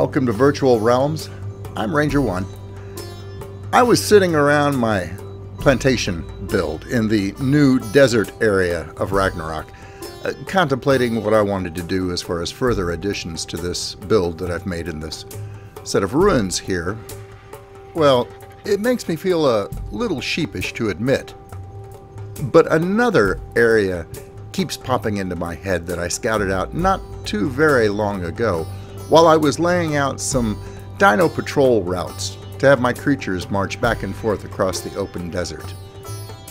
Welcome to Virtual Realms. I'm Ranger One. I was sitting around my plantation build in the new desert area of Ragnarok, contemplating what I wanted to do as far as further additions to this build that I've made in this set of ruins here. Well, it makes me feel a little sheepish to admit, but another area keeps popping into my head that I scouted out not too very long ago while I was laying out some dino patrol routes to have my creatures march back and forth across the open desert.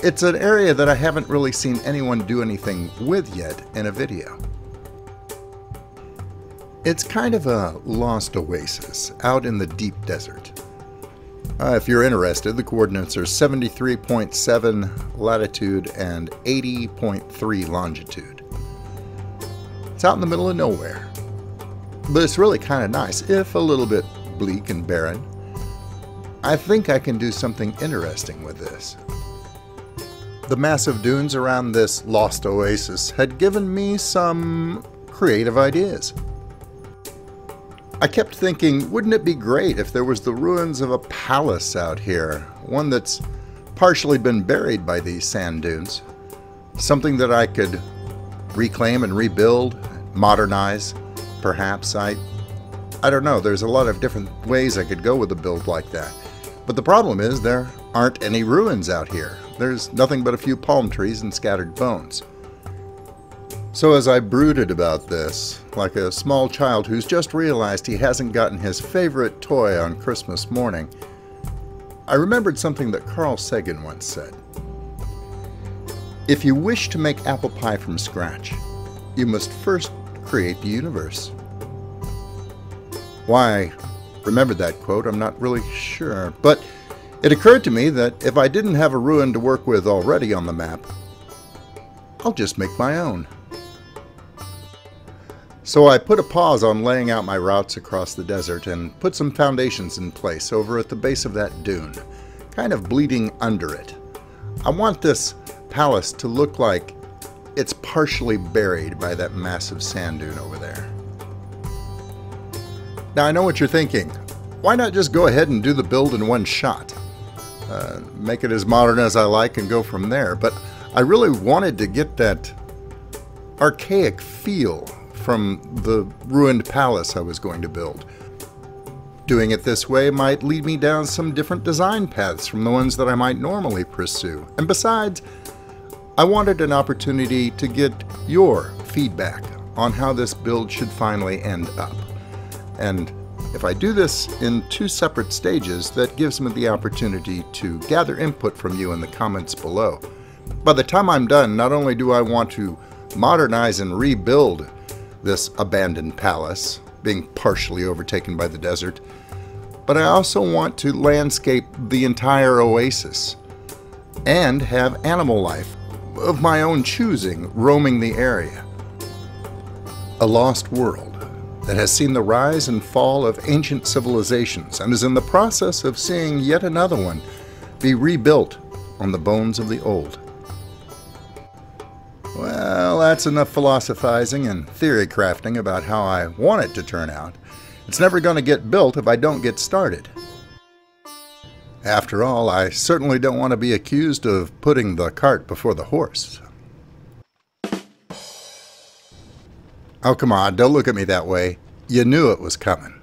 It's an area that I haven't really seen anyone do anything with yet in a video. It's kind of a lost oasis out in the deep desert. If you're interested, the coordinates are 73.7 latitude and 80.3 longitude. It's out in the middle of nowhere, but it's really kind of nice, if a little bit bleak and barren. I think I can do something interesting with this. The massive dunes around this lost oasis had given me some creative ideas. I kept thinking, wouldn't it be great if there was the ruins of a palace out here, one that's partially been buried by these sand dunes, something that I could reclaim and rebuild, modernize, perhaps. I don't know, there's a lot of different ways I could go with a build like that. But the problem is there aren't any ruins out here. There's nothing but a few palm trees and scattered bones. So as I brooded about this, like a small child who's just realized he hasn't gotten his favorite toy on Christmas morning, I remembered something that Carl Sagan once said. If you wish to make apple pie from scratch, you must first create the universe. Why I remembered that quote, I'm not really sure, but it occurred to me that if I didn't have a ruin to work with already on the map, I'll just make my own. So I put a pause on laying out my routes across the desert and put some foundations in place over at the base of that dune, kind of bleeding under it. I want this palace to look like it's partially buried by that massive sand dune over there. Now I know what you're thinking. Why not just go ahead and do the build in one shot? Make it as modern as I like and go from there. But I really wanted to get that archaic feel from the ruined palace I was going to build. Doing it this way might lead me down some different design paths from the ones that I might normally pursue. And besides, I wanted an opportunity to get your feedback on how this build should finally end up. And if I do this in two separate stages, that gives me the opportunity to gather input from you in the comments below. By the time I'm done, not only do I want to modernize and rebuild this abandoned palace, being partially overtaken by the desert, but I also want to landscape the entire oasis and have animal life of my own choosing roaming the area. A lost world that has seen the rise and fall of ancient civilizations and is in the process of seeing yet another one be rebuilt on the bones of the old. Well, that's enough philosophizing and theory crafting about how I want it to turn out. It's never going to get built if I don't get started. After all, I certainly don't want to be accused of putting the cart before the horse. Oh, come on, don't look at me that way. You knew it was coming.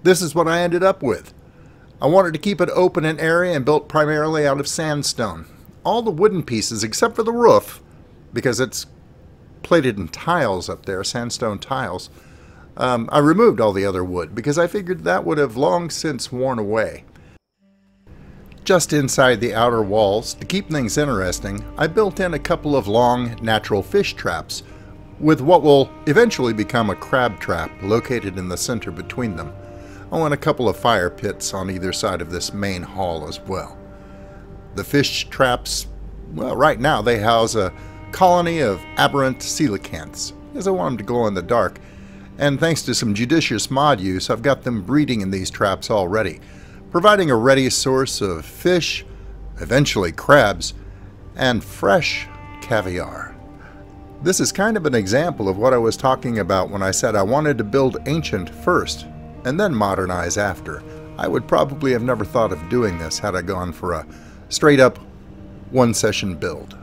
this is what I ended up with. I wanted to keep it open and airy and built primarily out of sandstone. All the wooden pieces, except for the roof, because it's plated in tiles up there, sandstone tiles, I removed all the other wood because I figured that would have long since worn away. Just inside the outer walls, to keep things interesting, I built in a couple of long natural fish traps with what will eventually become a crab trap located in the center between them. Oh, and a couple of fire pits on either side of this main hall as well. The fish traps, well, right now they house a colony of aberrant coelacanths, as I want them to glow in the dark, and thanks to some judicious mod use, I've got them breeding in these traps already, providing a ready source of fish, eventually crabs, and fresh caviar. This is kind of an example of what I was talking about when I said I wanted to build ancient first, and then modernize after. I would probably have never thought of doing this had I gone for a straight-up one-session build.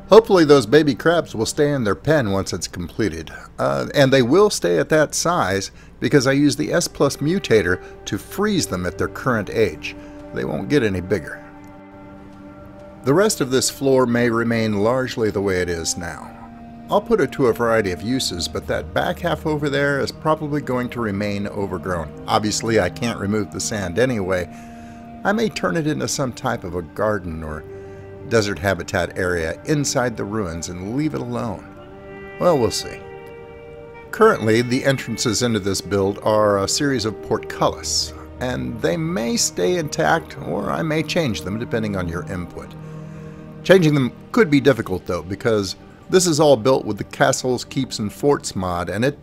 Hopefully those baby crabs will stay in their pen once it's completed, and they will stay at that size because I use the S+ mutator to freeze them at their current age. They won't get any bigger. The rest of this floor may remain largely the way it is now. I'll put it to a variety of uses, but that back half over there is probably going to remain overgrown. Obviously, I can't remove the sand anyway. I may turn it into some type of a garden or desert habitat area inside the ruins and leave it alone. Well, we'll see. Currently, the entrances into this build are a series of portcullis, and they may stay intact, or I may change them depending on your input. Changing them could be difficult though, because this is all built with the Castles, Keeps, and Forts mod, and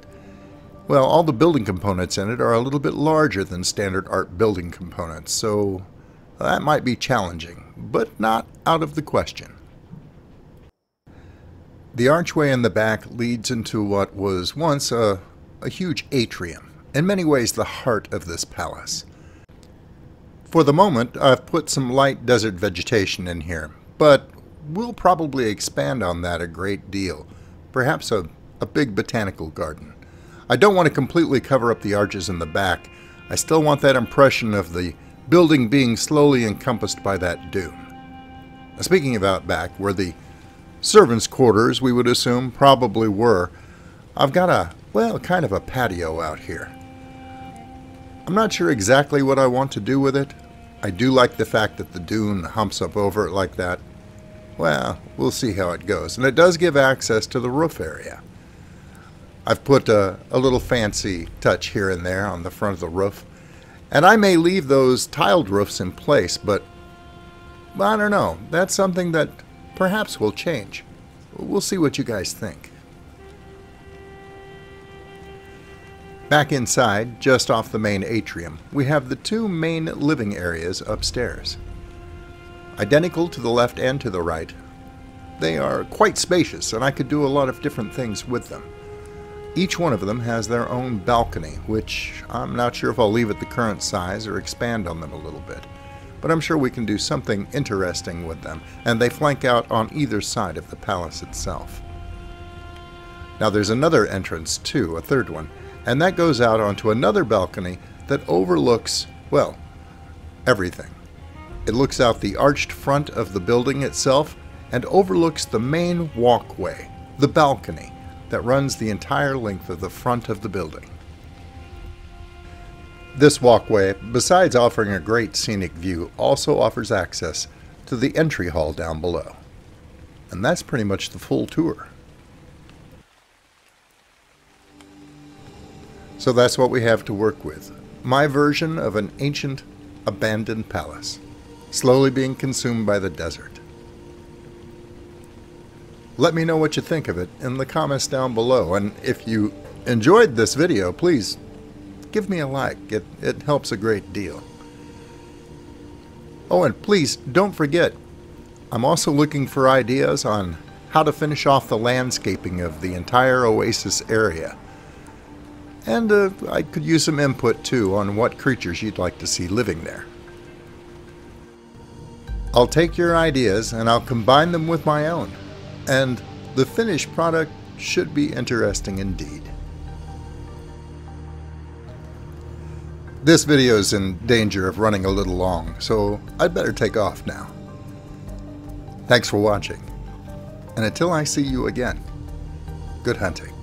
well, all the building components in it are a little bit larger than standard art building components, so that might be challenging, but not out of the question. The archway in the back leads into what was once a huge atrium, in many ways the heart of this palace. For the moment, I've put some light desert vegetation in here, but we'll probably expand on that a great deal, perhaps a big botanical garden. I don't want to completely cover up the arches in the back. I still want that impression of the building being slowly encompassed by that dune. Now, speaking of out back, where the servants' quarters, we would assume, probably were, I've got kind of a patio out here. I'm not sure exactly what I want to do with it. I do like the fact that the dune humps up over it like that. Well, we'll see how it goes. And it does give access to the roof area. I've put a little fancy touch here and there on the front of the roof. And I may leave those tiled roofs in place, but I don't know. That's something that perhaps will change. We'll see what you guys think. Back inside, just off the main atrium, we have the two main living areas upstairs. Identical to the left and to the right, they are quite spacious, and I could do a lot of different things with them. Each one of them has their own balcony, which I'm not sure if I'll leave at the current size or expand on them a little bit. But I'm sure we can do something interesting with them, and they flank out on either side of the palace itself. Now there's another entrance too, a third one, and that goes out onto another balcony that overlooks, well, everything. It looks out the arched front of the building itself and overlooks the main walkway, the balcony, that runs the entire length of the front of the building. This walkway, besides offering a great scenic view, also offers access to the entry hall down below. And that's pretty much the full tour. So that's what we have to work with. My version of an ancient, abandoned palace, slowly being consumed by the desert. Let me know what you think of it in the comments down below, and if you enjoyed this video, please give me a like. It helps a great deal. Oh, and please don't forget, I'm also looking for ideas on how to finish off the landscaping of the entire Oasis area. And I could use some input too on what creatures you'd like to see living there. I'll take your ideas and I'll combine them with my own, and the finished product should be interesting indeed. This video is in danger of running a little long, so I'd better take off now. Thanks for watching, and until I see you again, good hunting.